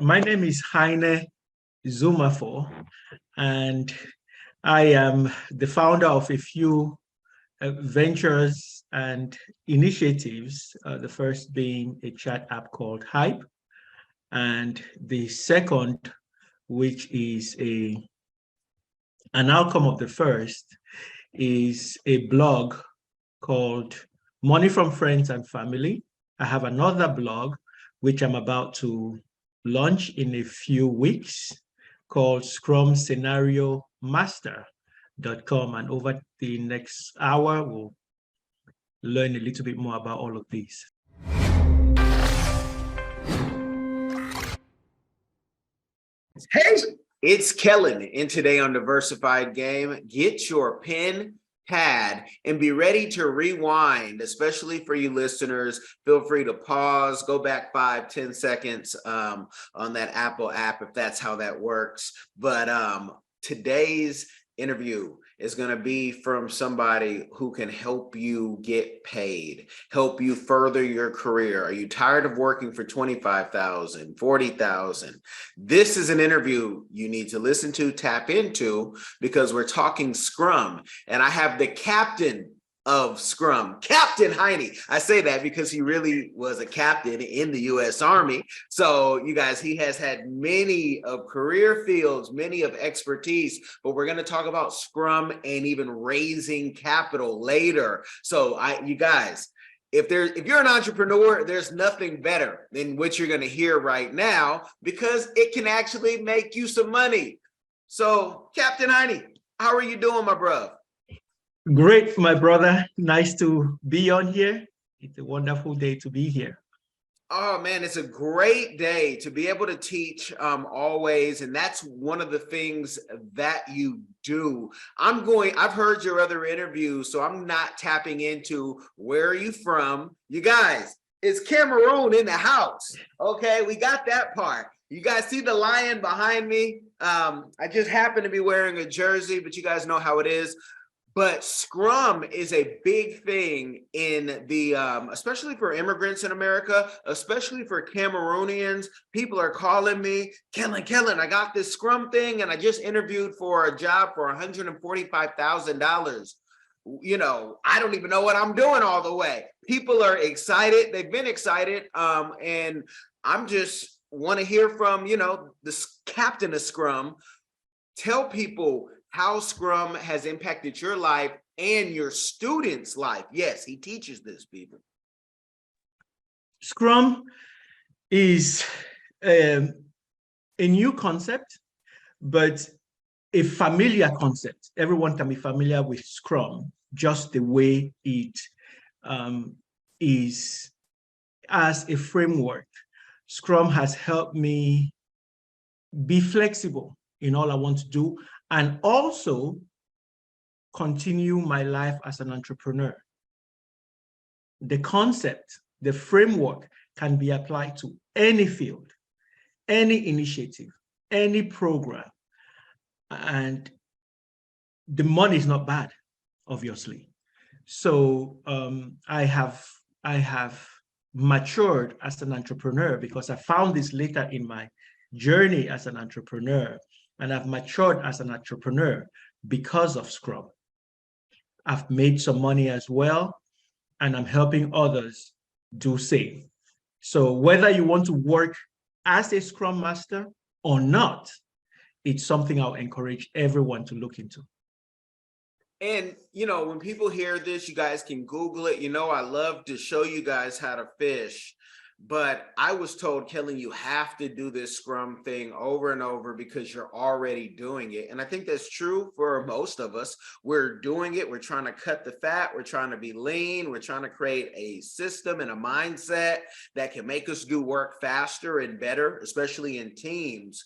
My name is Heine Nzumafo, and I am the founder of a few ventures and initiatives, the first being a chat app called Hype, and the second, which is an outcome of the first, is a blog called Money from Friends and Family. I have another blog, which I'm about to launch in a few weeks, called Scrum Scenario Master.com. And over the next hour, we'll learn a little bit more about all of these. Hey, it's Kellen, and today on Diversified Game, get your pen, pad, and be ready to rewind, especially for you listeners. Feel free to pause, go back 5-10 seconds on that Apple app if that's how that works. But today's interview is going to be from somebody who can help you get paid, help you further your career. Are you tired of working for $25,000, $40,000? This is an interview you need to listen to, tap into, because we're talking Scrum. And I have the captain of Scrum, Captain Heine. I say that because he really was a captain in the U.S. Army. So you guys, he has had many of career fields, many of expertise, but we're going to talk about Scrum and even raising capital later. So you guys, if you're an entrepreneur, there's nothing better than what you're going to hear right now, because it can actually make you some money. So Captain Heine, how are you doing, my bro? Great, my brother. Nice to be on here. It's a wonderful day to be here. Oh man, it's a great day to be able to teach always. And that's one of the things that you do. I've heard your other interviews, so I'm not tapping into where are you from. You guys, it's Cameroon in the house. Okay, we got that part. You guys see the lion behind me? I just happen to be wearing a jersey, but you guys know how it is. But Scrum is a big thing in the, especially for immigrants in America, especially for Cameroonians. People are calling me, Kellen, I got this Scrum thing, and I just interviewed for a job for $145,000. You know, I don't even know what I'm doing all the way. People are excited. They've been excited. And I'm just want to hear from, the captain of Scrum. Tell people how Scrum has impacted your life and your students' life. Yes, he teaches this, people. Scrum is a new concept, but a familiar concept. Everyone can be familiar with Scrum, just the way it is as a framework. Scrum has helped me be flexible in all I want to do, and also continue my life as an entrepreneur. The concept, the framework can be applied to any field, any initiative, any program. And the money is not bad, obviously. So I have matured as an entrepreneur because I found this later in my journey as an entrepreneur. And I've matured as an entrepreneur because of Scrum. I've made some money as well, and I'm helping others do same. So whether you want to work as a Scrum Master or not, it's something I'll encourage everyone to look into. And, when people hear this, you guys can Google it. I love to show you guys how to fish. But I was told, Kellen, you have to do this Scrum thing over and over because you're already doing it. And I think that's true for most of us. We're doing it. We're trying to cut the fat. We're trying to be lean. We're trying to create a system and a mindset that can make us do work faster and better, especially in teams.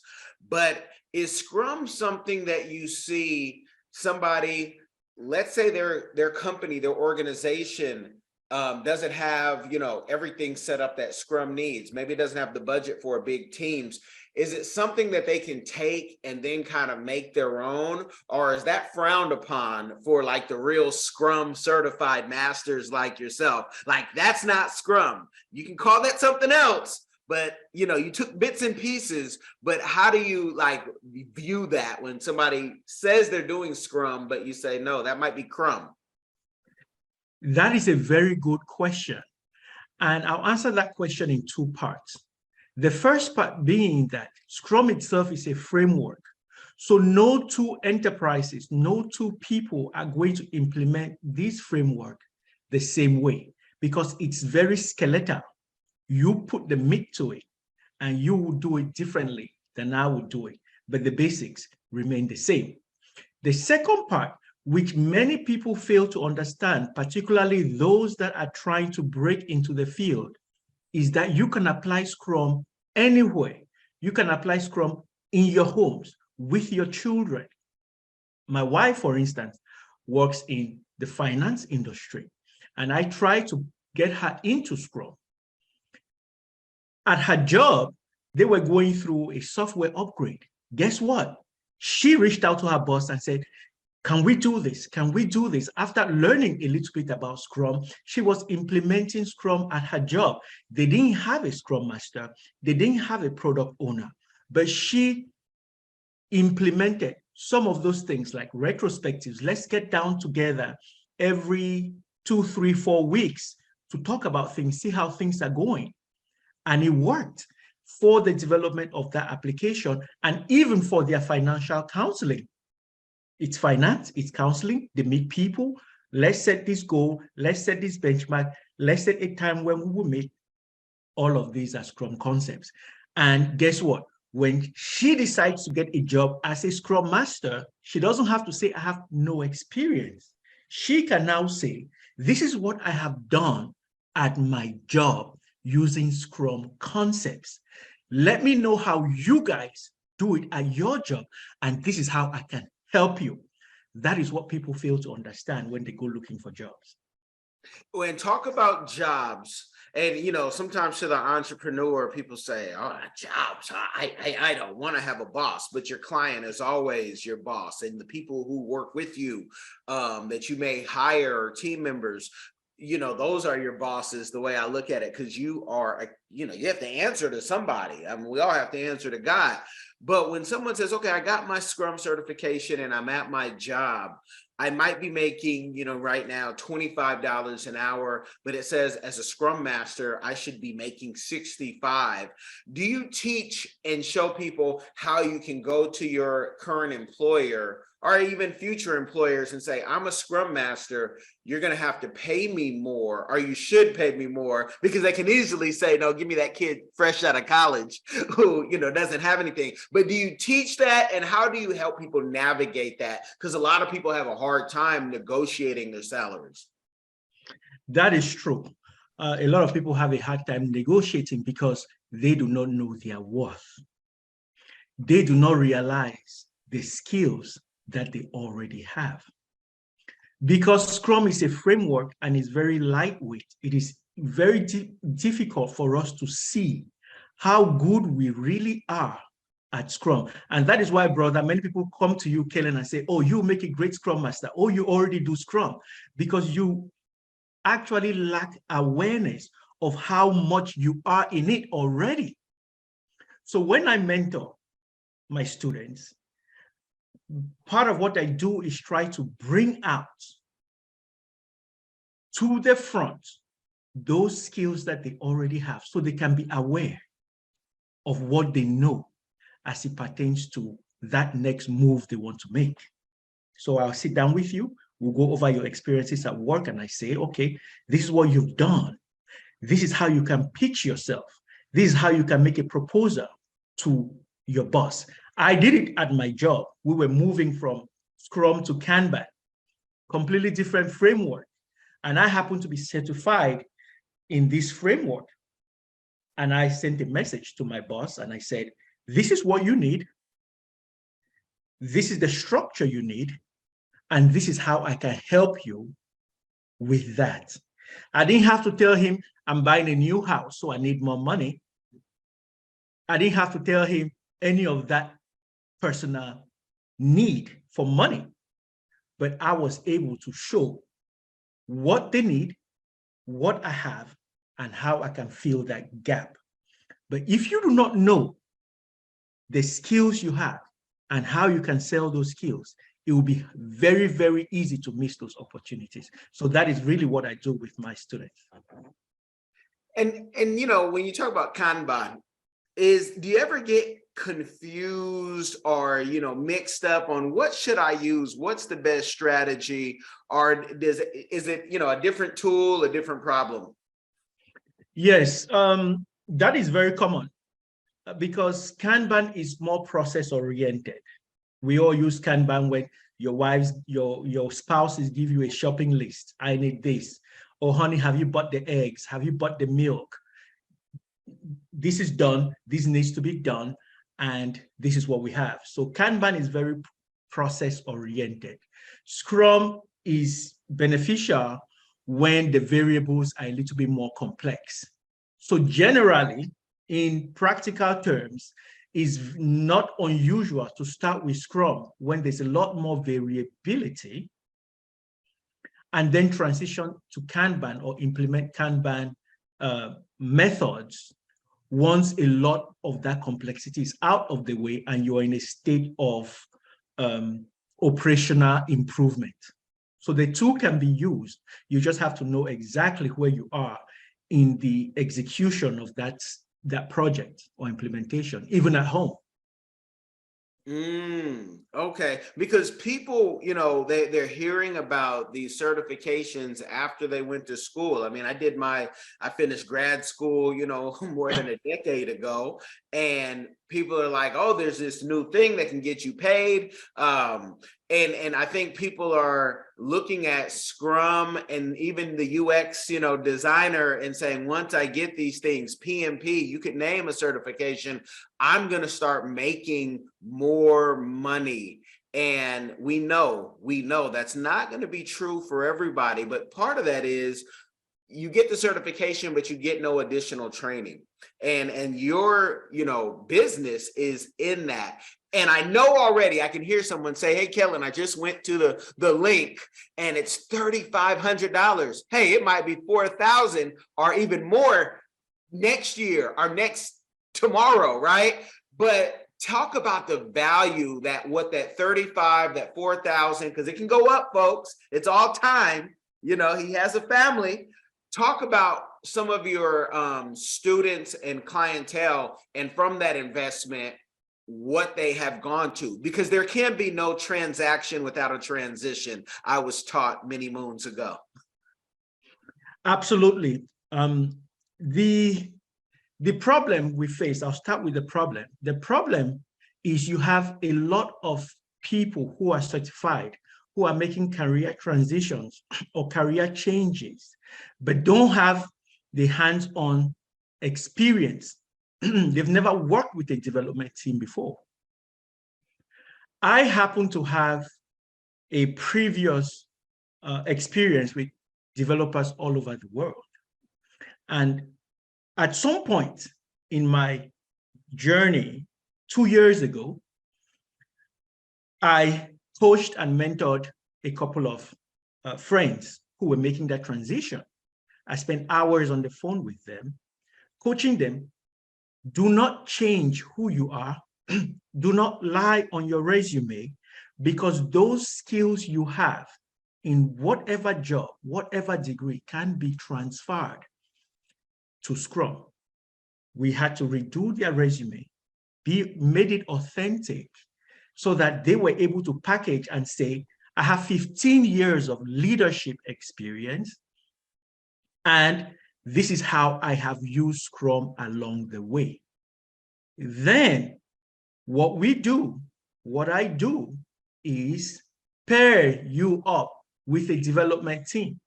But is Scrum something that you see somebody, let's say their company, their organization, doesn't have, everything set up that Scrum needs. Maybe it doesn't have the budget for big teams. Is it something that they can take and then kind of make their own? Or is that frowned upon for like the real Scrum certified masters like yourself? Like, that's not Scrum. You can call that something else, but you took bits and pieces. But how do you like view that when somebody says they're doing Scrum, but you say, no, that might be Crumb? That is a very good question. And I'll answer that question in two parts. The first part being that Scrum itself is a framework. So no two enterprises, no two people are going to implement this framework the same way because it's very skeletal. You put the meat to it and you will do it differently than I would do it, but the basics remain the same. The second part, which many people fail to understand, particularly those that are trying to break into the field, is that you can apply Scrum anywhere. You can apply Scrum in your homes, with your children. My wife, for instance, works in the finance industry, and I try to get her into Scrum. At her job, they were going through a software upgrade. Guess what? She reached out to her boss and said, can we do this? Can we do this? After learning a little bit about Scrum, she was implementing Scrum at her job. They didn't have a Scrum Master. They didn't have a product owner, but she implemented some of those things like retrospectives. Let's get down together every 2, 3, 4 weeks to talk about things, see how things are going. And it worked for the development of that application and even for their financial counseling. It's finance, it's counseling, they meet people. Let's set this goal, let's set this benchmark, let's set a time when we will meet. All of these are Scrum concepts. And guess what? When she decides to get a job as a Scrum Master, she doesn't have to say, I have no experience. She can now say, this is what I have done at my job using Scrum concepts. Let me know how you guys do it at your job, and this is how I can help you. That is what people fail to understand when they go looking for jobs. When talk about jobs, and sometimes to the entrepreneur, people say, "Oh, jobs. I don't want to have a boss," but your client is always your boss, and the people who work with you, that you may hire, or team members, those are your bosses. The way I look at it, because you are, you have to answer to somebody. I mean, we all have to answer to God. But when someone says, "Okay, I got my Scrum certification and I'm at my job," I might be making, right now $25 an hour, but it says as a Scrum Master, I should be making 65. Do you teach and show people how you can go to your current employer or even future employers and say, I'm a Scrum Master, you're going to have to pay me more, or you should pay me more? Because they can easily say, no, give me that kid fresh out of college who, doesn't have anything. But do you teach that? And how do you help people navigate that? Because a lot of people have a hard time negotiating their salaries. That is true. A lot of people have a hard time negotiating because they do not know their worth. They do not realize the skills that they already have. Because Scrum is a framework and is very lightweight, it is very difficult for us to see how good we really are at Scrum. And that is why, brother, many people come to you, Kellen, and say, oh, you make a great Scrum Master. Oh, you already do Scrum. Because you actually lack awareness of how much you are in it already. So when I mentor my students, part of what I do is try to bring out to the front those skills that they already have so they can be aware of what they know as it pertains to that next move they want to make. So I'll sit down with you, we'll go over your experiences at work, and I say, okay, this is what you've done. This is how you can pitch yourself. This is how you can make a proposal to your boss. I did it at my job. We were moving from Scrum to Kanban, completely different framework. And I happened to be certified in this framework. And I sent a message to my boss and I said, this is what you need. This is the structure you need. And this is how I can help you with that. I didn't have to tell him I'm buying a new house, so I need more money. I didn't have to tell him any of that personal need for money, but I was able to show what they need, what I have, and how I can fill that gap. But if you do not know the skills you have and how you can sell those skills, it will be very, very easy to miss those opportunities. So that is really what I do with my students. And you know, when you talk about Kanban, do you ever get confused or, you know, mixed up on what should I use? What's the best strategy? Or is it, you know, a different tool, a different problem? Yes, that is very common because Kanban is more process oriented. We all use Kanban when your spouses give you a shopping list. I need this. Oh, honey, have you bought the eggs? Have you bought the milk? This is done. This needs to be done. And this is what we have. So Kanban is very process oriented. Scrum is beneficial when the variables are a little bit more complex. So generally, in practical terms, it's not unusual to start with Scrum when there's a lot more variability and then transition to Kanban or implement Kanban methods once a lot of that complexity is out of the way and you're in a state of operational improvement. So the tool can be used. You just have to know exactly where you are in the execution of that project or implementation, even at home. Okay, because people, you know, they're hearing about these certifications after they went to school. I mean, I finished grad school, you know, more than a decade ago, and people are like, oh, there's this new thing that can get you paid. And I think people are looking at Scrum and even the UX, you know, designer and saying, once I get these things, PMP, you could name a certification, I'm going to start making more money. And we know that's not going to be true for everybody. But part of that is you get the certification, but you get no additional training. And your, you know, business is in that. And I know already, I can hear someone say, hey, Kellen, I just went to the link and it's $3,500. Hey, it might be $4,000 or even more next year or tomorrow, right? But talk about the value that what that 35, that 4,000, because it can go up, folks. It's all time. You know, he has a family. Talk about some of your students and clientele, and from that investment, what they have gone to, because there can be no transaction without a transition. I was taught many moons ago. Absolutely. The problem we face, I'll start with the problem. The problem is you have a lot of people who are certified, who are making career transitions or career changes, but don't have the hands-on experience. They've never worked with a development team before. I happen to have a previous experience with developers all over the world. And at some point in my journey, 2 years ago, I coached and mentored a couple of friends who were making that transition. I spent hours on the phone with them, coaching them. Do not change who you are. Do not lie on your resume, because those skills you have in whatever job, whatever degree can be transferred to Scrum. We had to redo their resume, made it authentic so that they were able to package and say, I have 15 years of leadership experience, and this is how I have used Scrum along the way. Then what I do is pair you up with a development team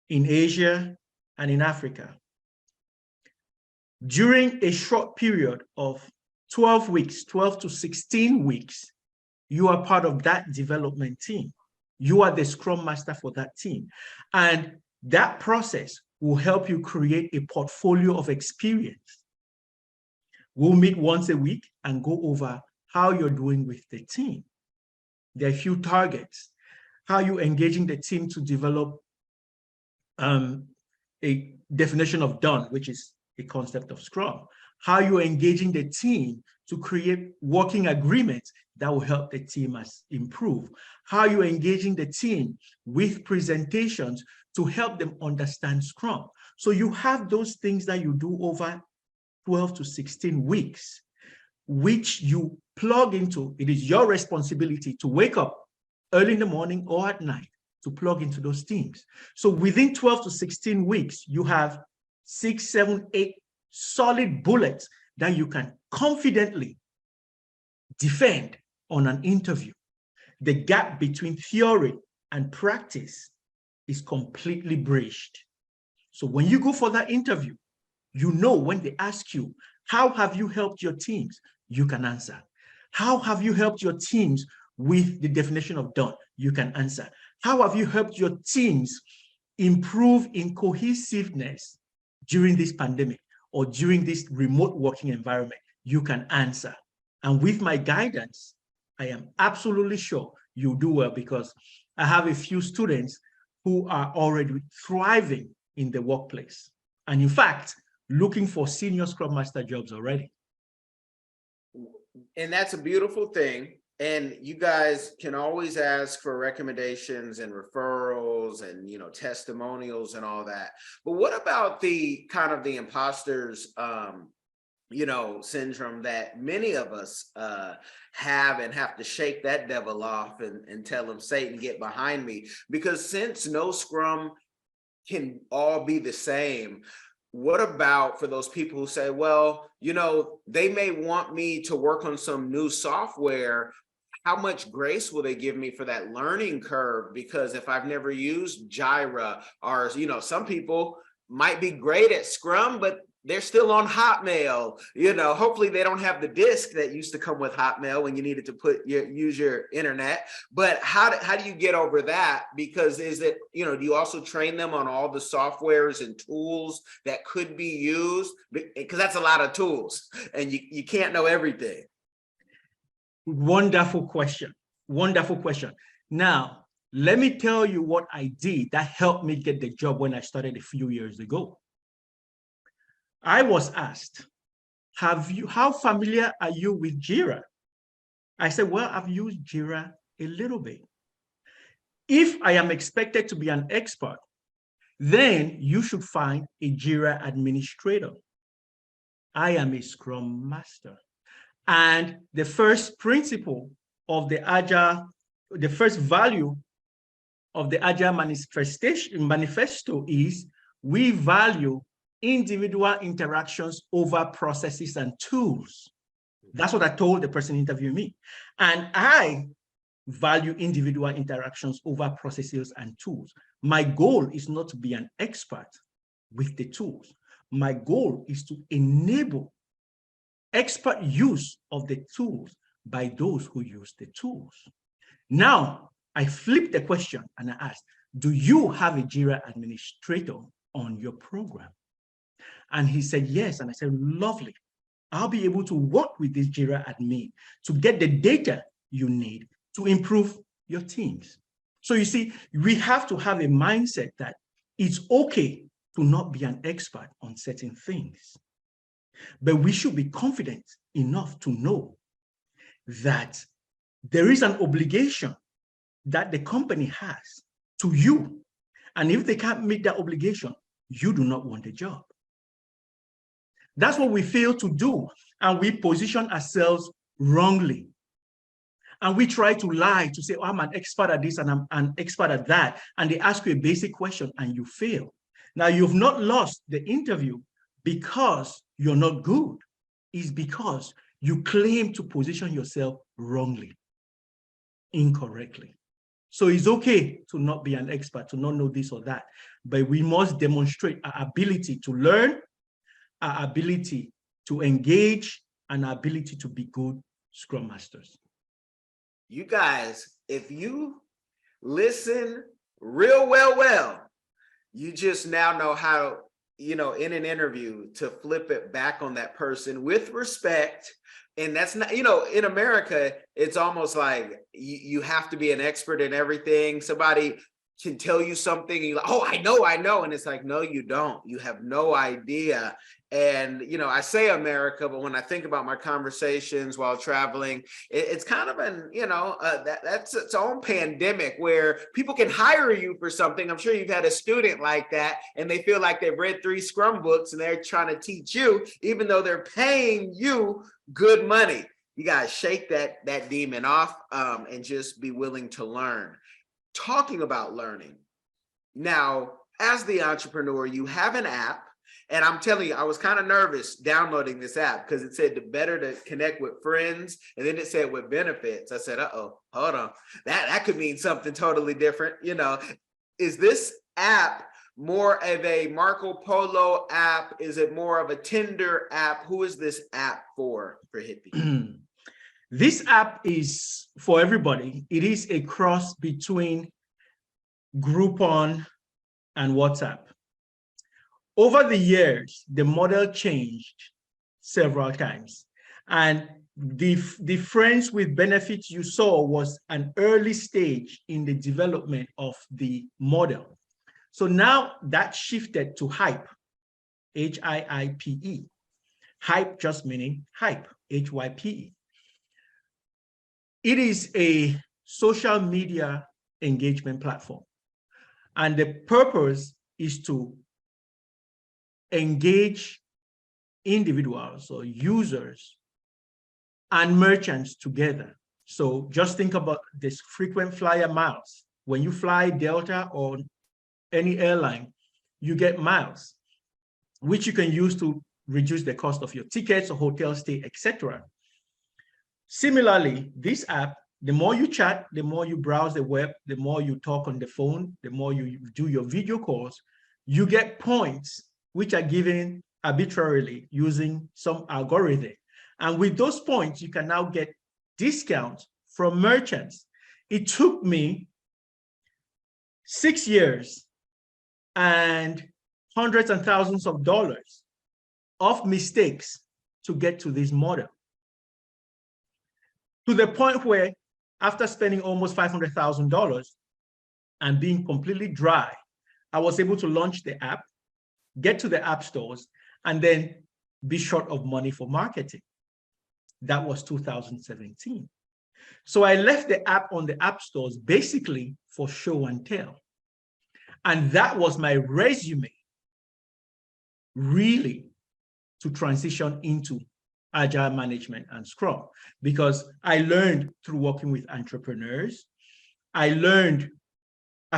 in Asia and in Africa. During a short period of 12 weeks, 12 to 16 weeks, you are part of that development team. You are the Scrum Master for that team. And that process will help you create a portfolio of experience. We'll meet once a week and go over how you're doing with the team. There are a few targets. How you're engaging the team to develop a definition of done, which is a concept of Scrum, how you're engaging the team to create working agreements that will help the team improve, how you're engaging the team with presentations to help them understand Scrum. So you have those things that you do over 12 to 16 weeks, which you plug into. It is your responsibility to wake up early in the morning or at night to plug into those teams. So within 12 to 16 weeks, you have 6, 7, 8 solid bullets that you can confidently defend on an interview. The gap between theory and practice is completely bridged. So when you go for that interview, you know when they ask you, how have you helped your teams? You can answer. How have you helped your teams with the definition of done? You can answer. How have you helped your teams improve in cohesiveness during this pandemic or during this remote working environment? You can answer. And with my guidance, I am absolutely sure you'll do well, because I have a few students who are already thriving in the workplace. And in fact, looking for senior Scrum Master jobs already. And that's a beautiful thing. And you guys can always ask for recommendations and referrals and, testimonials and all that. But what about the kind of the imposters, syndrome that many of us have, and have to shake that devil off and tell him, Satan, get behind me? Because since no Scrum can all be the same, what about for those people who say, well, they may want me to work on some new software. How much grace will they give me for that learning curve? Because if I've never used Jira, or, some people might be great at Scrum, but they're still on Hotmail. Hopefully they don't have the disk that used to come with Hotmail when you needed to use your internet. But how do you get over that? Because is it, do you also train them on all the softwares and tools that could be used? Because that's a lot of tools and you can't know everything. Wonderful question. Wonderful question. Now, let me tell you what I did that helped me get the job when I started a few years ago. I was asked, how familiar are you with Jira? I said, well, I've used Jira a little bit. If I am expected to be an expert, then you should find a Jira administrator. I am a Scrum Master. And the first principle of the Agile, the first value of the Agile manifesto is we value individual interactions over processes and tools. That's what I told the person interviewing me. And I value individual interactions over processes and tools. My goal is not to be an expert with the tools. My goal is to enable expert use of the tools by those who use the tools. Now, I flipped the question and I asked, do you have a Jira administrator on your program? And he said, yes. And I said, lovely. I'll be able to work with this Jira admin to get the data you need to improve your teams. So you see, we have to have a mindset that it's okay to not be an expert on certain things. But we should be confident enough to know that there is an obligation that the company has to you. And if they can't meet that obligation, you do not want the job. That's what we fail to do. And we position ourselves wrongly. And we try to lie to say, oh, I'm an expert at this and I'm an expert at that. And they ask you a basic question and you fail. Now, you've not lost the interview because you're not good. It's because you claim to position yourself wrongly, incorrectly. So it's okay to not be an expert, to not know this or that, but we must demonstrate our ability to learn, our ability to engage, and our ability to be good Scrum Masters. You guys, if you listen real well, you just now know how, in an interview to flip it back on that person with respect. And that's not, in America, it's almost like you have to be an expert in everything. Somebody can tell you something and you're like, oh, I know. And it's like, no, you don't. You have no idea. And, you know, I say America, but when I think about my conversations while traveling, it's kind of an, you know, that's its own pandemic where people can hire you for something. I'm sure you've had a student like that, and they feel like they've read 3 Scrum books and they're trying to teach you, even though they're paying you good money. You got to shake that demon off and just be willing to learn. Talking about learning. Now, as the entrepreneur, you have an app. And I'm telling you, I was kind of nervous downloading this app because it said better to connect with friends. And then it said with benefits. I said, uh-oh, hold on. That could mean something totally different. You know, is this app more of a Marco Polo app? Is it more of a Tinder app? Who is this app for Hippie? This app is for everybody. It is a cross between Groupon and WhatsApp. Over the years, the model changed several times. And the friends with benefits you saw was an early stage in the development of the model. So now that shifted to Hype, H-I-I-P-E. Hype just meaning hype, H-Y-P-E. It is a social media engagement platform. And the purpose is to engage individuals or users and merchants together. So just think about this frequent flyer miles. When you fly Delta or any airline, you get miles, which you can use to reduce the cost of your tickets or hotel stay, etc. Similarly, this app, the more you chat, the more you browse the web, the more you talk on the phone, the more you do your video calls, you get points which are given arbitrarily using some algorithm. And with those points, you can now get discounts from merchants. It took me 6 years and hundreds and thousands of dollars of mistakes to get to this model. To the point where, after spending almost $500,000 and being completely dry, I was able to launch the app, get to the app stores, and then be short of money for marketing. That was 2017. So I left the app on the app stores basically for show and tell. And that was my resume, really, to transition into Agile management and Scrum, because I learned through working with entrepreneurs. I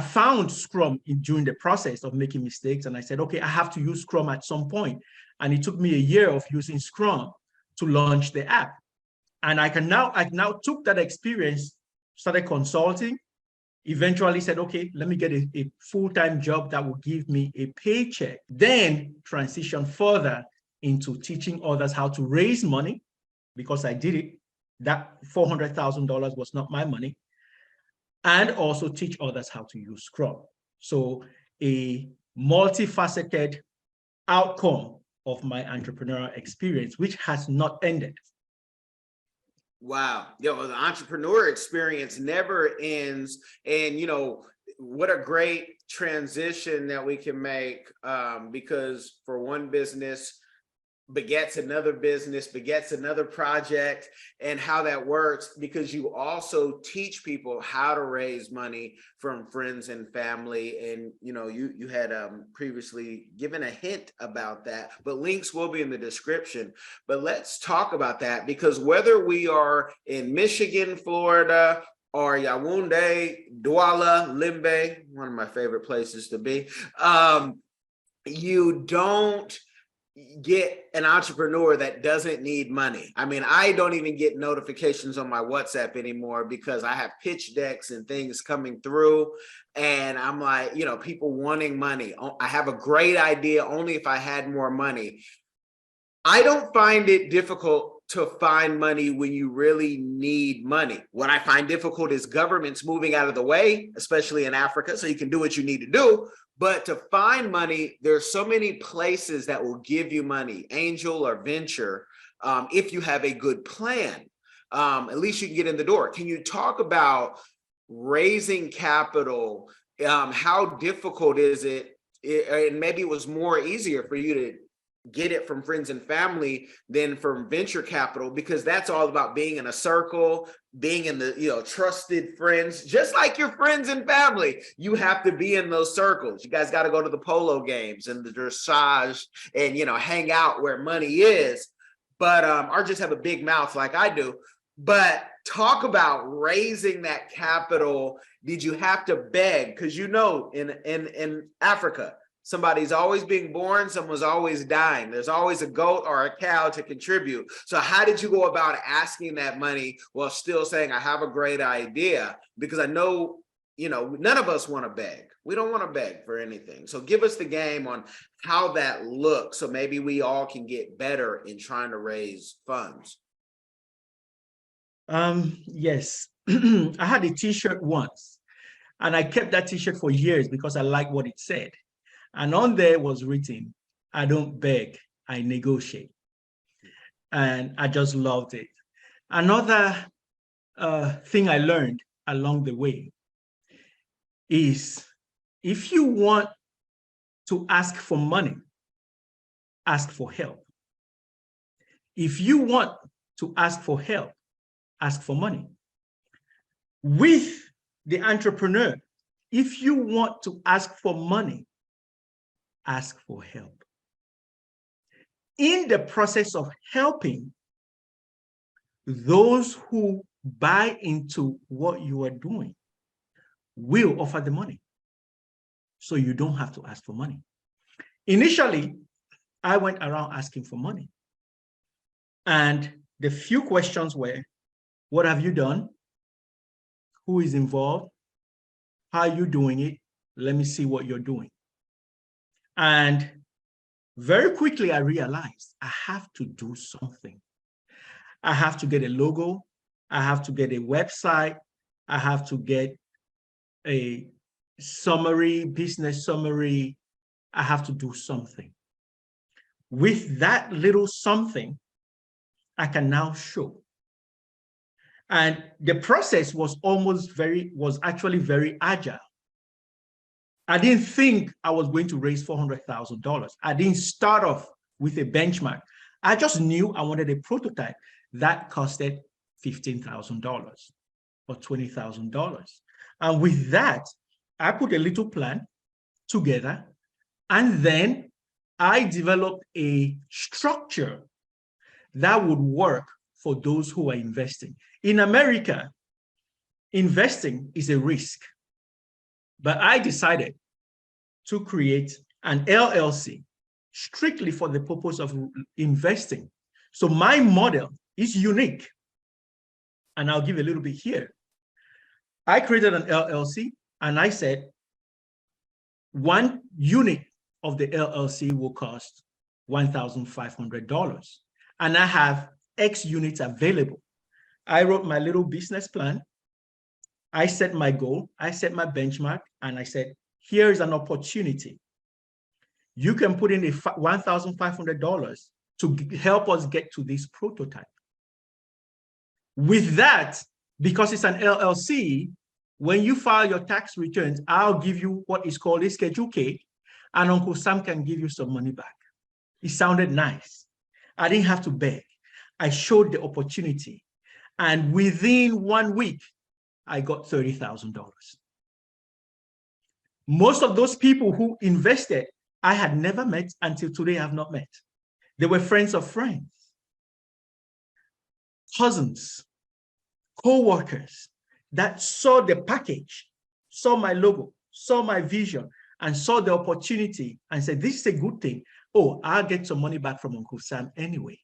found Scrum during the process of making mistakes, and I said, okay, I have to use Scrum at some point. And it took me a year of using Scrum to launch the app. And I now took that experience, started consulting, eventually said, okay, let me get a full-time job that will give me a paycheck, then transition further into teaching others how to raise money, because I did it. That $400,000 was not my money. And also teach others how to use Scrum. So a multifaceted outcome of my entrepreneurial experience, which has not ended. Wow. The entrepreneur experience never ends. And, what a great transition that we can make, because for one business begets another business, begets another project, and how that works, because you also teach people how to raise money from friends and family. And, you had previously given a hint about that, but links will be in the description. But let's talk about that, because whether we are in Michigan, Florida, or Yaoundé, Douala, Limbe, one of my favorite places to be, you don't get an entrepreneur that doesn't need money. I mean, I don't even get notifications on my WhatsApp anymore because I have pitch decks and things coming through. And I'm like, people wanting money. I have a great idea only if I had more money. I don't find it difficult to find money when you really need money. What I find difficult is governments moving out of the way, especially in Africa, so you can do what you need to do. But to find money, there's so many places that will give you money, angel or venture, if you have a good plan. At least you can get in the door. Can you talk about raising capital how difficult is it, and maybe it was more easier for you to get it from friends and family than from venture capital, because that's all about being in a circle, being in the trusted friends, just like your friends and family. You have to be in those circles. You guys got to go to the polo games and the dressage and hang out where money is, but or just have a big mouth like I do. But talk about raising that capital. Did you have to beg? Because in Africa, somebody's always being born, someone's always dying. There's always a goat or a cow to contribute. So how did you go about asking that money while still saying, I have a great idea? Because I know, none of us want to beg. We don't want to beg for anything. So give us the game on how that looks, so maybe we all can get better in trying to raise funds. Yes, I had a t-shirt once, and I kept that t-shirt for years because I liked what it said. And on there was written, I don't beg, I negotiate. And I just loved it. Another thing I learned along the way is, if you want to ask for money, ask for help. If you want to ask for help, ask for money. With the entrepreneur, if you want to ask for money, ask for help. In the process of helping, those who buy into what you are doing will offer the money, so you don't have to ask for money. Initially, I went around asking for money, and the few questions were, what have you done? Who is involved? How are you doing it? Let me see what you're doing. And very quickly, I realized I have to do something. I have to get a logo. I have to get a website. I have to get a summary, business summary. I have to do something. With that little something, I can now show. And the process was actually very agile. I didn't think I was going to raise $400,000. I didn't start off with a benchmark. I just knew I wanted a prototype that costed $15,000 or $20,000. And with that, I put a little plan together, and then I developed a structure that would work for those who are investing. In America, investing is a risk, but I decided to create an LLC strictly for the purpose of investing. So my model is unique, and I'll give a little bit here. I created an LLC, and I said, one unit of the LLC will cost $1,500, and I have X units available. I wrote my little business plan. I set my goal, I set my benchmark, and I said, here is an opportunity. You can put in $1,500 to help us get to this prototype. With that, because it's an LLC, when you file your tax returns, I'll give you what is called a Schedule K, and Uncle Sam can give you some money back. It sounded nice. I didn't have to beg. I showed the opportunity. And within 1 week, I got $30,000. Most of those people who invested, I had never met until today. I have not met. They were friends of friends, cousins, co-workers that saw the package, saw my logo, saw my vision, and saw the opportunity and said, this is a good thing. Oh, I'll get some money back from Uncle Sam anyway.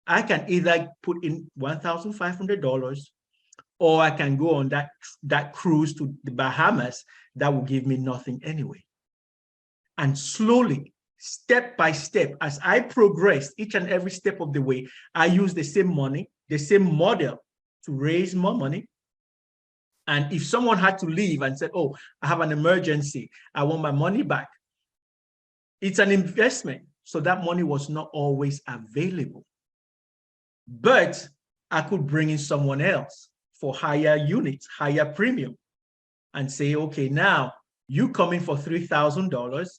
I can either put in $1,500, or I can go on that cruise to the Bahamas that will give me nothing anyway. And slowly, step by step, as I progressed each and every step of the way, I used the same money, the same model to raise more money. And if someone had to leave and said, oh, I have an emergency, I want my money back, it's an investment. So that money was not always available. But I could bring in someone else for higher units, higher premium, and say, okay, now You come in for $3,000,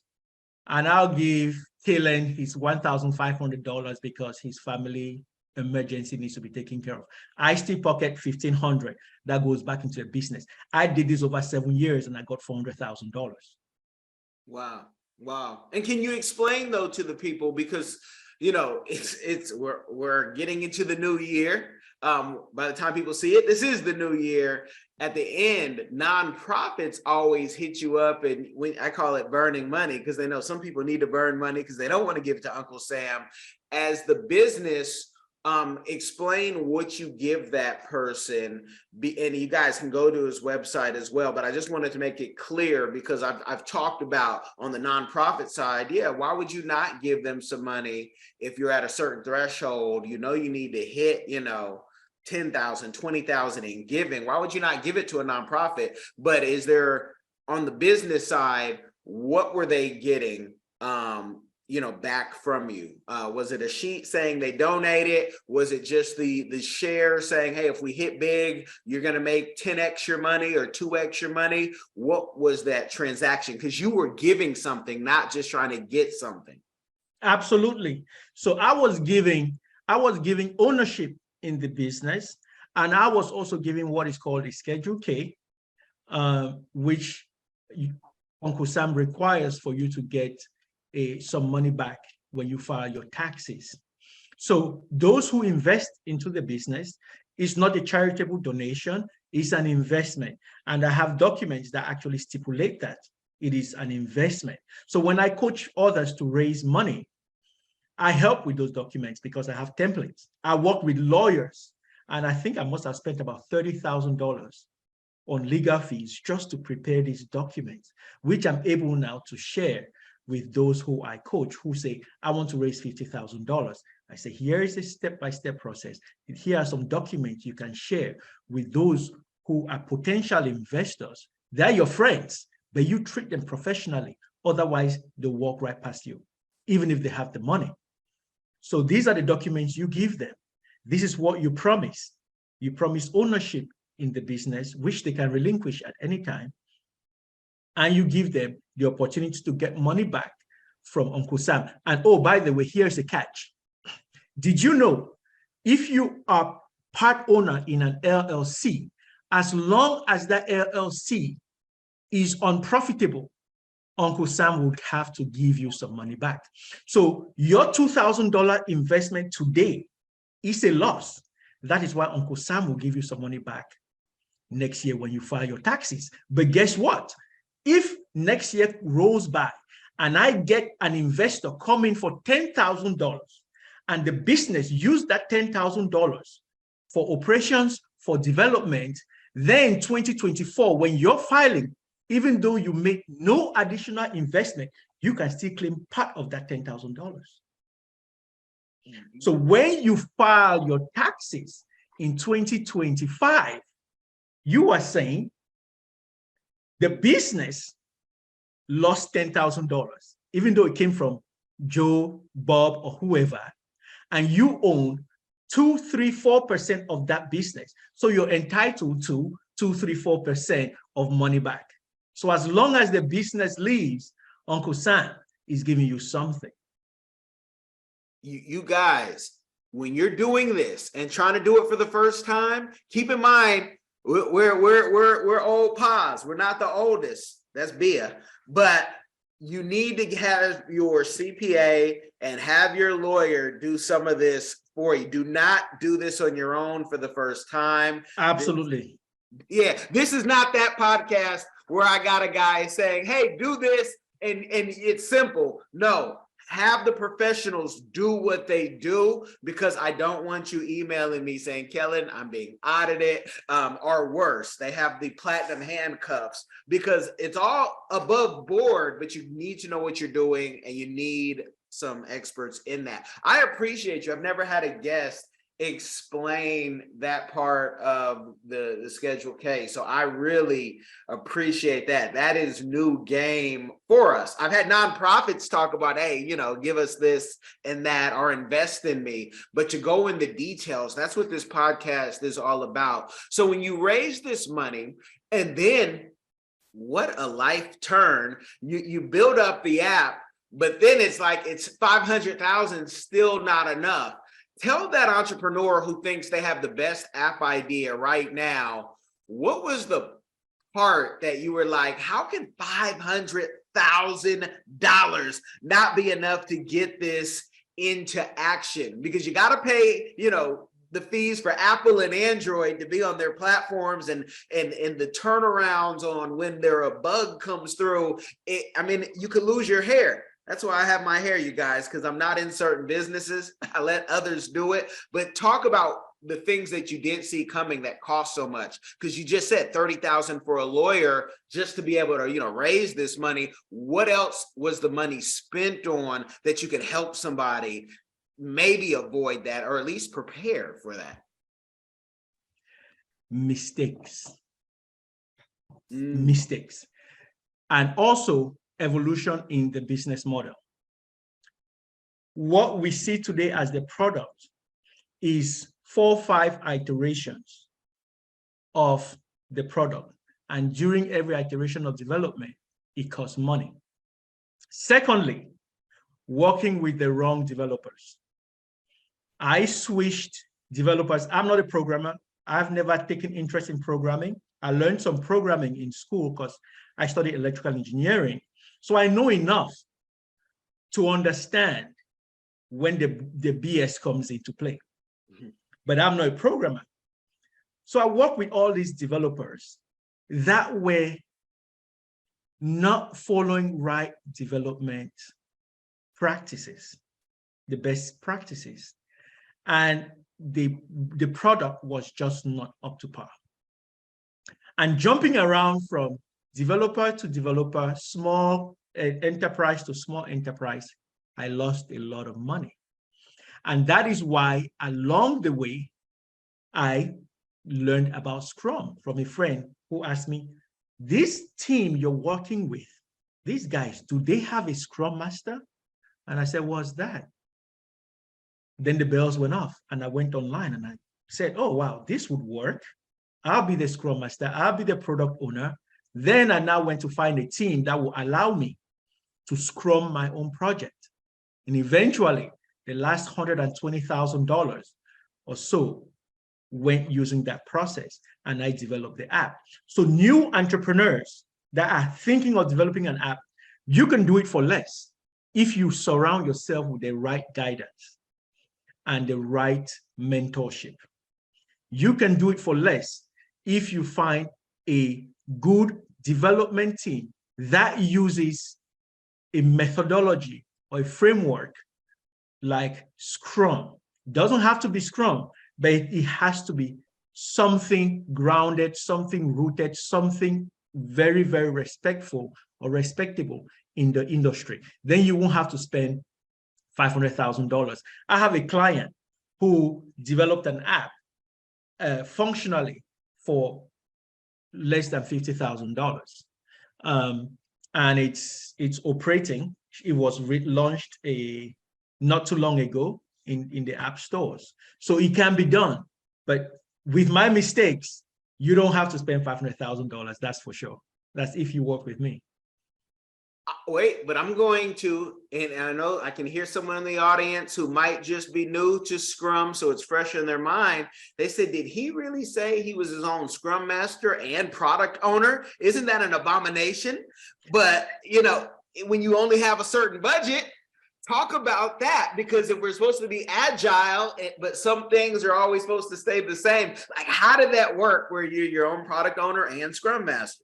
and I'll give Kalen his $1,500 because his family emergency needs to be taken care of. I still pocket $1,500 that goes back into a business. I did this over 7 years and I got $400,000. Wow. Wow. And can you explain though to the people, because we're getting into the new year. By the time people see it, this is the new year. At the end, nonprofits always hit you up, and I call it burning money, because they know some people need to burn money because they don't want to give it to Uncle Sam. As the business, explain what you give that person, and you guys can go to his website as well, but I just wanted to make it clear, because I've talked about on the nonprofit side, why would you not give them some money if you're at a certain threshold, you need to hit, 10,000, 20,000 in giving? Why would you not give it to a nonprofit? But is there, on the business side, what were they getting back from you? Was it a sheet saying they donated? Was it just the share saying, hey, if we hit big, you're going to make 10x your money or 2x your money? What was that transaction? Because you were giving something, not just trying to get something. Absolutely. So I was giving ownership in the business, and I was also giving what is called a Schedule K, which Uncle Sam requires for you to get some money back when you file your taxes. So those who invest into the business, is not a charitable donation, it's an investment. And I have documents that actually stipulate that it is an investment. So when I coach others to raise money, I help with those documents because I have templates. I work with lawyers, and I think I must have spent about $30,000 on legal fees just to prepare these documents, which I'm able now to share with those who I coach, who say, I want to raise $50,000. I say, here is a step-by-step process. Here are some documents you can share with those who are potential investors. They're your friends, but you treat them professionally. Otherwise, they'll walk right past you, even if they have the money. So these are the documents you give them. This is what you promise. You promise ownership in the business, which they can relinquish at any time. And you give them the opportunity to get money back from Uncle Sam. And oh, by the way, here's a catch. Did you know, if you are part owner in an LLC, as long as that LLC is unprofitable, Uncle Sam would have to give you some money back. So your $2,000 investment today is a loss. That is why Uncle Sam will give you some money back next year when you file your taxes. But guess what? If next year rolls by and I get an investor coming for $10,000, and the business use that $10,000 for operations, for development, then 2024, when you're filing, even though you make no additional investment, you can still claim part of that $10,000. So when you file your taxes in 2025, you are saying the business lost $10,000, even though it came from Joe, Bob, or whoever, and you own 2, 3, 4% of that business. So you're entitled to 2, 3, 4% of money back. So as long as the business leaves, Uncle Sam is giving you something. You guys, when you're doing this and trying to do it for the first time, keep in mind, we're old paws. We're not the oldest. That's Bia. But you need to have your CPA and have your lawyer do some of this for you. Do not do this on your own for the first time. Absolutely. This is not that podcast where I got a guy saying, hey, do this, and it's simple. No, have the professionals do what they do, because I don't want you emailing me saying, Kellen, I'm being audited, or worse, they have the platinum handcuffs, because it's all above board, but you need to know what you're doing, and you need some experts in that. I appreciate you. I've never had a guest explain that part of the Schedule K. So I really appreciate that. That is new game for us. I've had nonprofits talk about, hey, give us this and that, or invest in me. But to go in the details, that's what this podcast is all about. So when you raise this money, and then what a life turn. You build up the app, but then it's like it's 500,000 still not enough. Tell that entrepreneur who thinks they have the best app idea right now, what was the part that you were like, how can $500,000 not be enough to get this into action? Because you got to pay, the fees for Apple and Android to be on their platforms, and the turnarounds on when a bug comes through. You could lose your hair. That's why I have my hair, you guys, because I'm not in certain businesses. I let others do it. But talk about the things that you didn't see coming that cost so much, because you just said 30,000 for a lawyer just to be able to, raise this money. What else was the money spent on that you could help somebody maybe avoid that, or at least prepare for that? Mistakes, and also evolution in the business model. What we see today as the product is 4 or 5 iterations of the product. And during every iteration of development, it costs money. Secondly, working with the wrong developers. I switched developers. I'm not a programmer. I've never taken interest in programming. I learned some programming in school because I studied electrical engineering. So I know enough to understand when the BS comes into play. But I'm not a programmer. So I work with all these developers that were not following right development practices, the best practices. And the product was just not up to par. And jumping around from developer to developer, small enterprise to small enterprise, I lost a lot of money. And that is why along the way, I learned about Scrum from a friend who asked me, this team you're working with, these guys, do they have a Scrum Master? And I said, what's that? Then the bells went off and I went online and I said, oh, wow, this would work. I'll be the Scrum Master. I'll be the product owner. Then I now went to find a team that will allow me to Scrum my own project. And eventually, the last $120,000 or so went using that process, and I developed the app. So new entrepreneurs that are thinking of developing an app, you can do it for less if you surround yourself with the right guidance and the right mentorship. You can do it for less if you find a good development team that uses a methodology or a framework like Scrum. Doesn't have to be Scrum, but it has to be something grounded, something rooted, something very, very respectful or respectable in the industry. Then you won't have to spend $500,000. I have a client who developed an app functionally for less than $50,000. And it's operating. It was launched not too long ago in the app stores. So it can be done. But with my mistakes, you don't have to spend $500,000. That's for sure. That's if you work with me. Wait, but I'm going to, and I know I can hear someone in the audience who might just be new to Scrum, so it's fresh in their mind. They said, did he really say he was his own Scrum Master and product owner? Isn't that an abomination? But, when you only have a certain budget, talk about that, because if we're supposed to be agile, but some things are always supposed to stay the same, like how did that work where you're your own product owner and Scrum Master?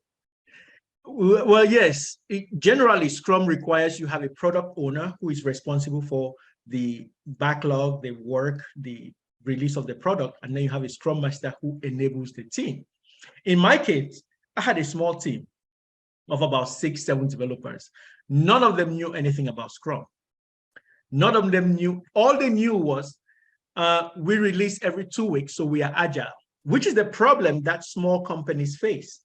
Well, yes. Generally, Scrum requires you have a product owner who is responsible for the backlog, the work, the release of the product, and then you have a Scrum Master who enables the team. In my case, I had a small team of about 6, 7 developers. None of them knew anything about Scrum. None of them knew. All they knew was we release every 2 weeks, so we are agile, which is the problem that small companies face.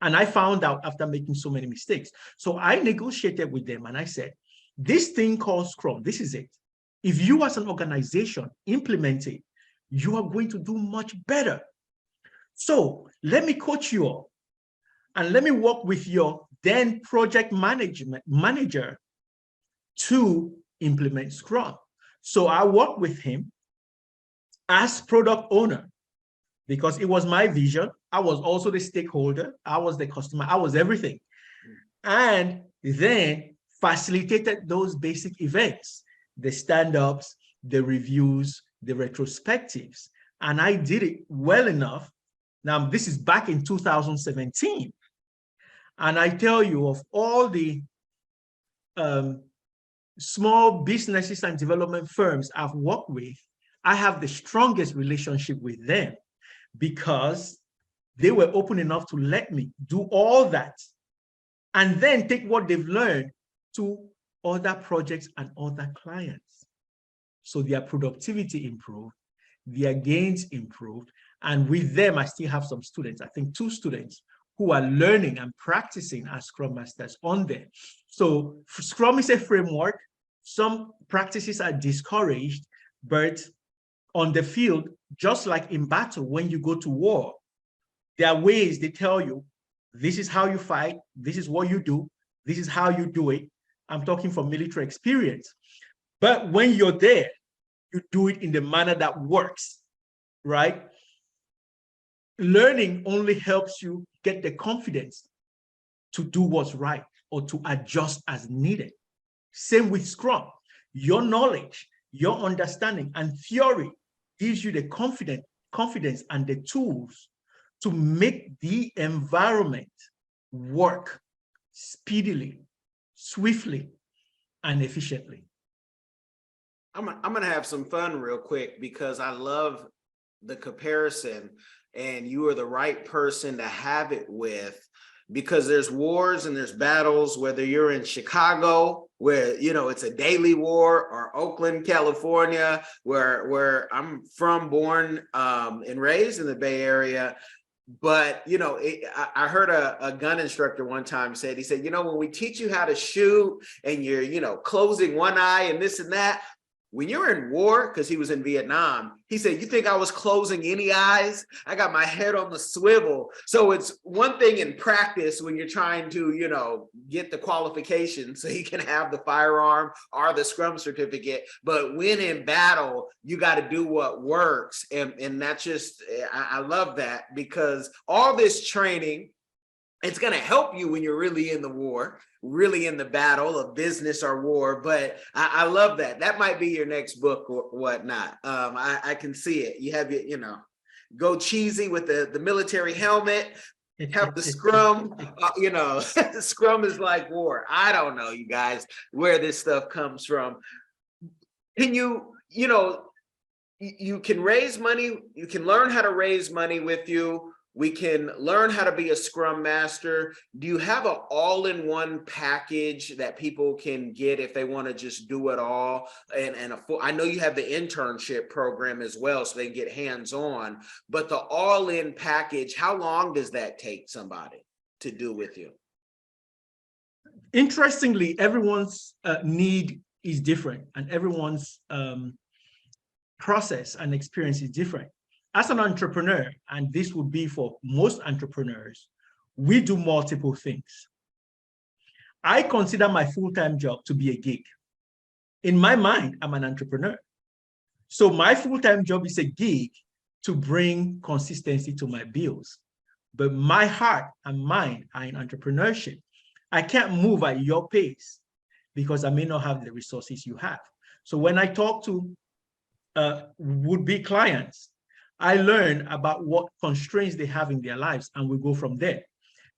And I found out after making so many mistakes. So I negotiated with them and I said, this thing called Scrum, this is it. If you as an organization implement it, you are going to do much better. So let me coach you all. and let me work with your then project manager to implement Scrum. So I worked with him as product owner because it was my vision. I was also the stakeholder. I was the customer. I was everything. And then facilitated those basic events, the stand-ups, the reviews, the retrospectives. And I did it well enough. Now, this is back in 2017. And I tell you, of all the small businesses and development firms I've worked with, I have the strongest relationship with them because they were open enough to let me do all that and then take what they've learned to other projects and other clients. So their productivity improved, their gains improved, and with them, I still have some students, I think 2 students, who are learning and practicing as Scrum Masters on there. So Scrum is a framework. Some practices are discouraged, but on the field, just like in battle, when you go to war, there are ways they tell you, this is how you fight, this is what you do, this is how you do it. I'm talking from military experience. But when you're there, you do it in the manner that works, right? Learning only helps you get the confidence to do what's right or to adjust as needed. Same with Scrum. Your knowledge, your understanding, and theory gives you the confidence and the tools to make the environment work speedily, swiftly, and efficiently. I'm gonna have some fun real quick because I love the comparison, and you are the right person to have it with, because there's wars and there's battles, whether you're in Chicago, where, you know, it's a daily war, or Oakland, California, where I'm from, born and raised in the Bay Area. But, you know, I heard a gun instructor one time said, he said, you know, when we teach you how to shoot and you're, you know, closing one eye and this and that, when you're in war, because he was in Vietnam, he said, you think I was closing any eyes? I got my head on the swivel. So it's one thing in practice when you're trying to, you know, get the qualification so you can have the firearm or the Scrum certificate. But when in battle, you got to do what works. And that's just, I love that, because all this training, it's going to help you when you're really in the war, really in the battle of business or war. But I love that. That might be your next book or whatnot. I can see it. You have your, you know, go cheesy with the military helmet, have the Scrum, you know, Scrum is like war. I don't know, you guys, where this stuff comes from. Can you, you know, you can raise money. You can learn how to raise money with you. We can learn how to be a Scrum Master. Do you have an all-in-one package that people can get if they want to just do it all? And a full, I know you have the internship program as well, so they can get hands-on. But the all-in package, how long does that take somebody to do with you? Interestingly, everyone's need is different, and everyone's process and experience is different. As an entrepreneur, and this would be for most entrepreneurs, we do multiple things. I consider my full-time job to be a gig. In my mind, I'm an entrepreneur. So my full-time job is a gig to bring consistency to my bills. But my heart and mind are in entrepreneurship. I can't move at your pace because I may not have the resources you have. So when I talk to would-be clients, I learn about what constraints they have in their lives, and we go from there.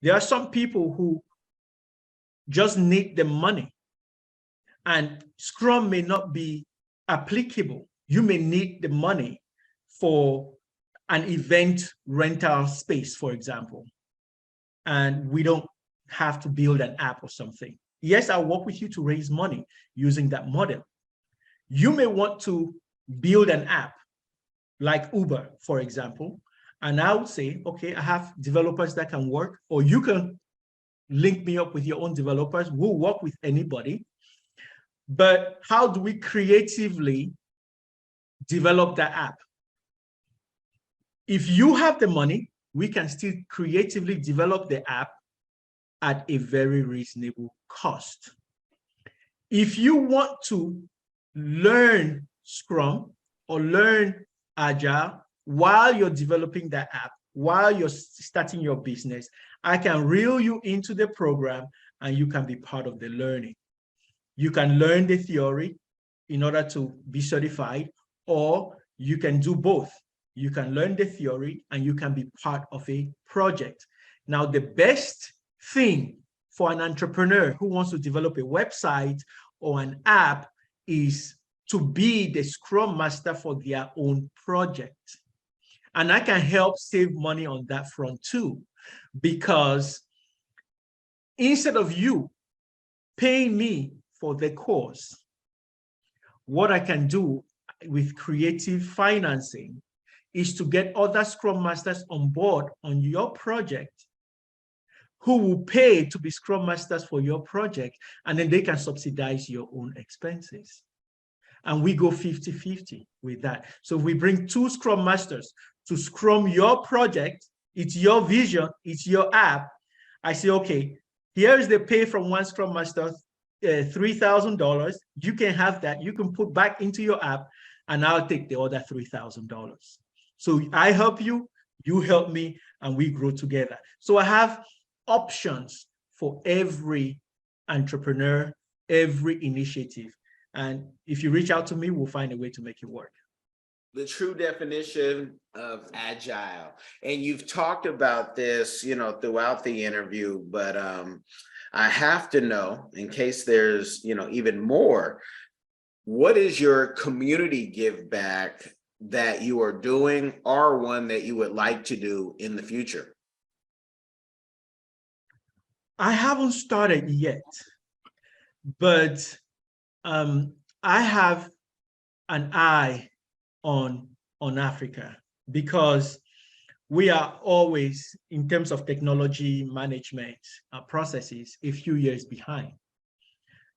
There are some people who just need the money, and Scrum may not be applicable. You may need the money for an event rental space, for example, and we don't have to build an app or something. Yes, I'll work with you to raise money using that model. You may want to build an app like Uber, for example, and I would say, okay, I have developers that can work, or you can link me up with your own developers. We'll work with anybody. But how do we creatively develop that app? If you have the money, we can still creatively develop the app at a very reasonable cost. If you want to learn Scrum or learn Agile while you're developing that app, while you're starting your business, I can reel you into the program and you can be part of the learning. You can learn the theory in order to be certified, or you can do both. You can learn the theory and you can be part of a project. Now, the best thing for an entrepreneur who wants to develop a website or an app is to be the Scrum Master for their own project. And I can help save money on that front too, because instead of you paying me for the course, what I can do with creative financing is to get other Scrum Masters on board on your project who will pay to be Scrum Masters for your project, and then they can subsidize your own expenses. And we go 50-50 with that. So we bring 2 Scrum Masters to Scrum your project. It's your vision, it's your app. I say, okay, here's the pay from one Scrum Master, $3,000. You can have that. You can put back into your app, and I'll take the other $3,000. So I help you, you help me, and we grow together. So I have options for every entrepreneur, every initiative. And if you reach out to me, we'll find a way to make it work. The true definition of agile. And you've talked about this, throughout the interview, but I have to know, in case there's, even more, what is your community give back that you are doing, or one that you would like to do in the future? I haven't started yet, but I have an eye on Africa, because we are always, in terms of technology management processes, a few years behind.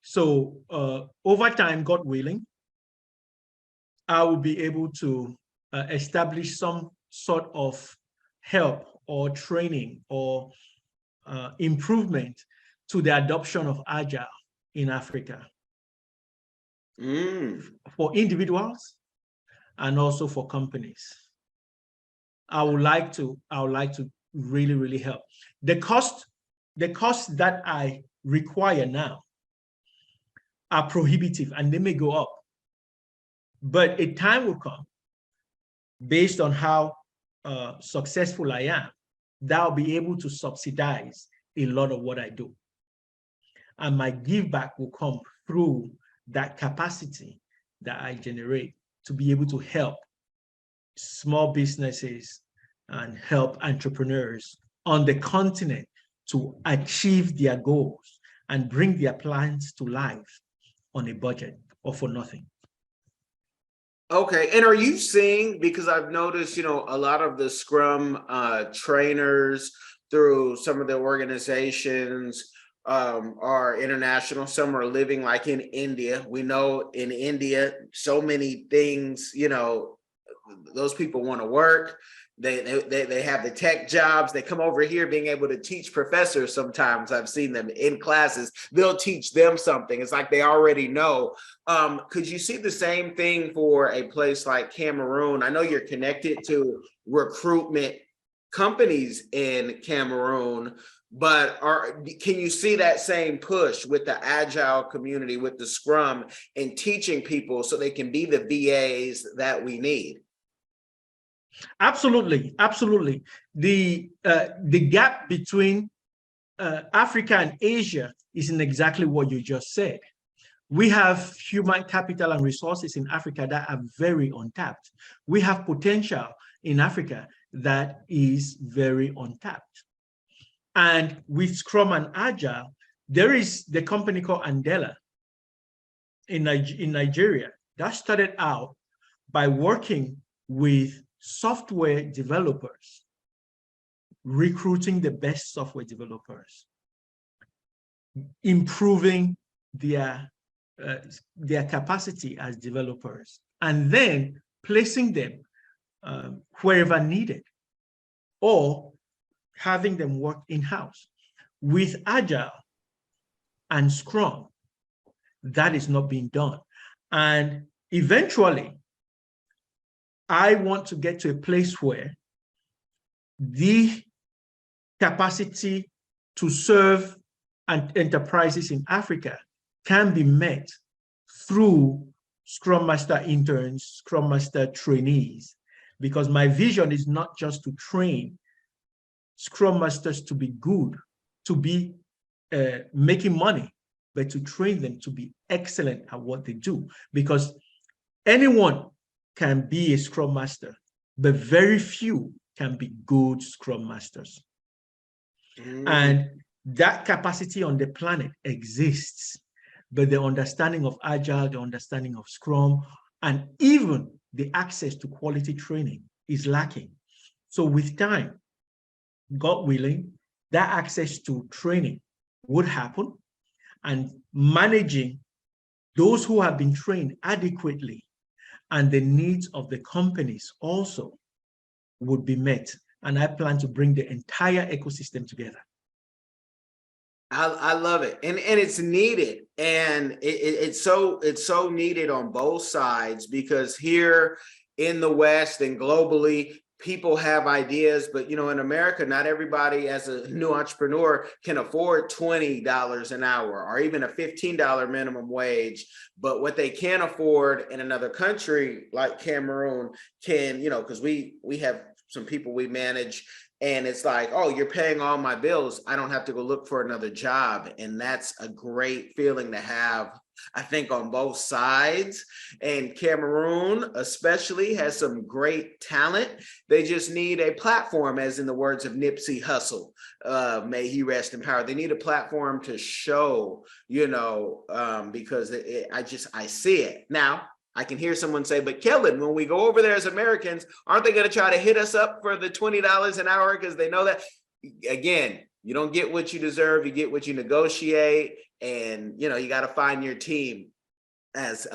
So over time, God willing, I will be able to establish some sort of help or training or improvement to the adoption of Agile in Africa for individuals and also for companies. I would like to really, really help. The cost that I require now are prohibitive, and they may go up. But a time will come, based on how successful I am, that I'll be able to subsidize a lot of what I do. And my give back will come through that capacity that I generate to be able to help small businesses and help entrepreneurs on the continent to achieve their goals and bring their plans to life on a budget or for nothing. Okay, and are you seeing, because I've noticed, a lot of the Scrum trainers through some of the organizations are international. Some are living like in India. We know in India, so many things, those people want to work. They have the tech jobs. They come over here being able to teach professors. Sometimes I've seen them in classes. They'll teach them something. It's like they already know. Could you see the same thing for a place like Cameroon? I know you're connected to recruitment companies in Cameroon, but can you see that same push with the Agile community, with the Scrum, and teaching people so they can be the VAs that we need? Absolutely, absolutely. The gap between Africa and Asia is in exactly what you just said. We have human capital and resources in Africa that are very untapped. We have potential in Africa that is very untapped. And with Scrum and Agile, there is the company called Andela in Nigeria that started out by working with software developers, recruiting the best software developers, improving their capacity as developers, and then placing them wherever needed, or having them work in-house. With Agile and Scrum, that is not being done. And eventually, I want to get to a place where the capacity to serve enterprises in Africa can be met through Scrum Master interns, Scrum Master trainees, because my vision is not just to train Scrum Masters to be good, to be making money, but to train them to be excellent at what they do. Because anyone can be a Scrum Master, but very few can be good Scrum Masters. And that capacity on the planet exists, but the understanding of Agile, the understanding of Scrum, and even the access to quality training is lacking. So with time, God willing, that access to training would happen, and managing those who have been trained adequately and the needs of the companies also would be met. And I plan to bring the entire ecosystem together. I love it, and it's needed, and it's so needed on both sides, because here in the West and globally, people have ideas, but in America, not everybody as a new entrepreneur can afford $20 an hour or even a $15 minimum wage. But what they can afford in another country like Cameroon can, because we have some people we manage, and it's like, oh, you're paying all my bills, I don't have to go look for another job. And that's a great feeling to have, I think, on both sides. And Cameroon especially has some great talent. They just need a platform, as in the words of Nipsey Hussle, may he rest in power. They need a platform to show, because I see it. Now, I can hear someone say, but Kellen, when we go over there as Americans, aren't they going to try to hit us up for the $20 an hour because they know that? Again, you don't get what you deserve, you get what you negotiate, and you got to find your team. As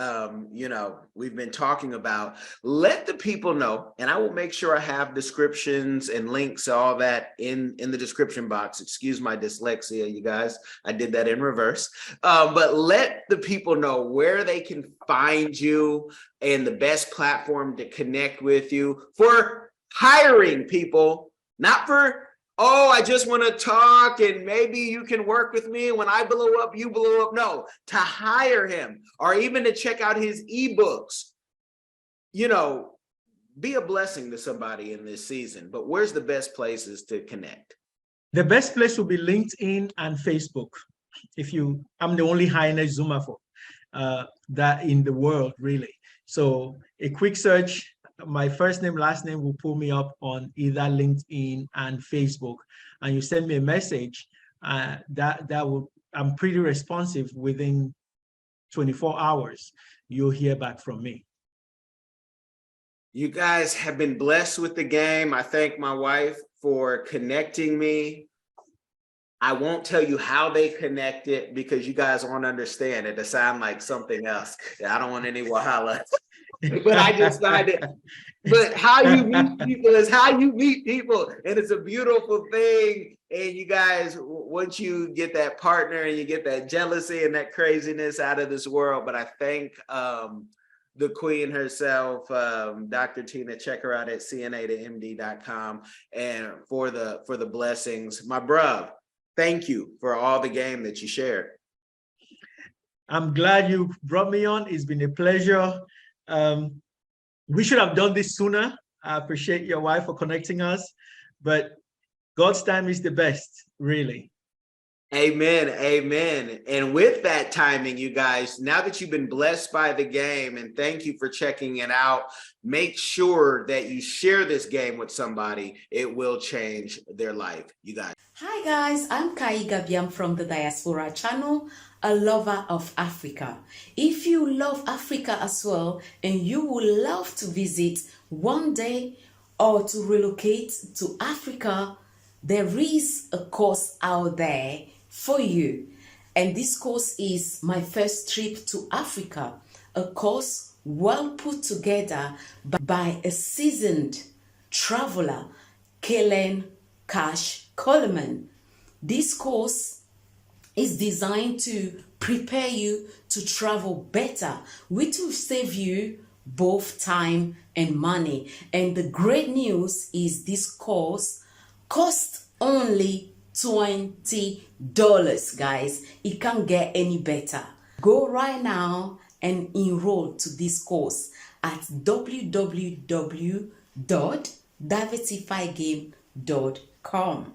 we've been talking about, let the people know, and I will make sure I have descriptions and links, all that in the description box. Excuse my dyslexia, you guys, I did that in reverse. But let the people know where they can find you and the best platform to connect with you for hiring people, not for, oh, I just want to talk and maybe you can work with me. When I blow up, you blow up. No, to hire him, or even to check out his ebooks. Be a blessing to somebody in this season. But where's the best places to connect? The best place will be LinkedIn and Facebook. I'm the only Heine Nzumafo that in the world, really. So a quick search, my first name, last name will pull me up on either LinkedIn and Facebook, and you send me a message. I'm pretty responsive. Within 24 hours, you'll hear back from me. You guys have been blessed with the game. I thank my wife for connecting me. I won't tell you how they connected because you guys won't understand. It'll sound like something else. I don't want any wahala. But I just find it. But how you meet people is how you meet people. And it's a beautiful thing. And you guys, once you get that partner and you get that jealousy and that craziness out of this world. But I thank the queen herself, Dr. Tina. Check her out at cna2md.com, and for the blessings. My bruv, thank you for all the game that you shared. I'm glad you brought me on. It's been a pleasure. We should have done this sooner. I appreciate your wife for connecting us, but God's time is the best, really. Amen. Amen. And with that timing, you guys, now that you've been blessed by the game, and thank you for checking it out, make sure that you share this game with somebody. It will change their life, you guys. Hi guys, I'm Kai Gabiam from the Diaspora channel, a lover of Africa. If you love Africa as well and you would love to visit one day or to relocate to Africa, there is a course out there for you. And this course is My First Trip to Africa, a course well put together by a seasoned traveler, Kellen Cash Coleman. This course is designed to prepare you to travel better, which will save you both time and money. And the great news is this course costs only $20, guys. It can't get any better. Go right now and enroll to this course at www.diversifygame.com.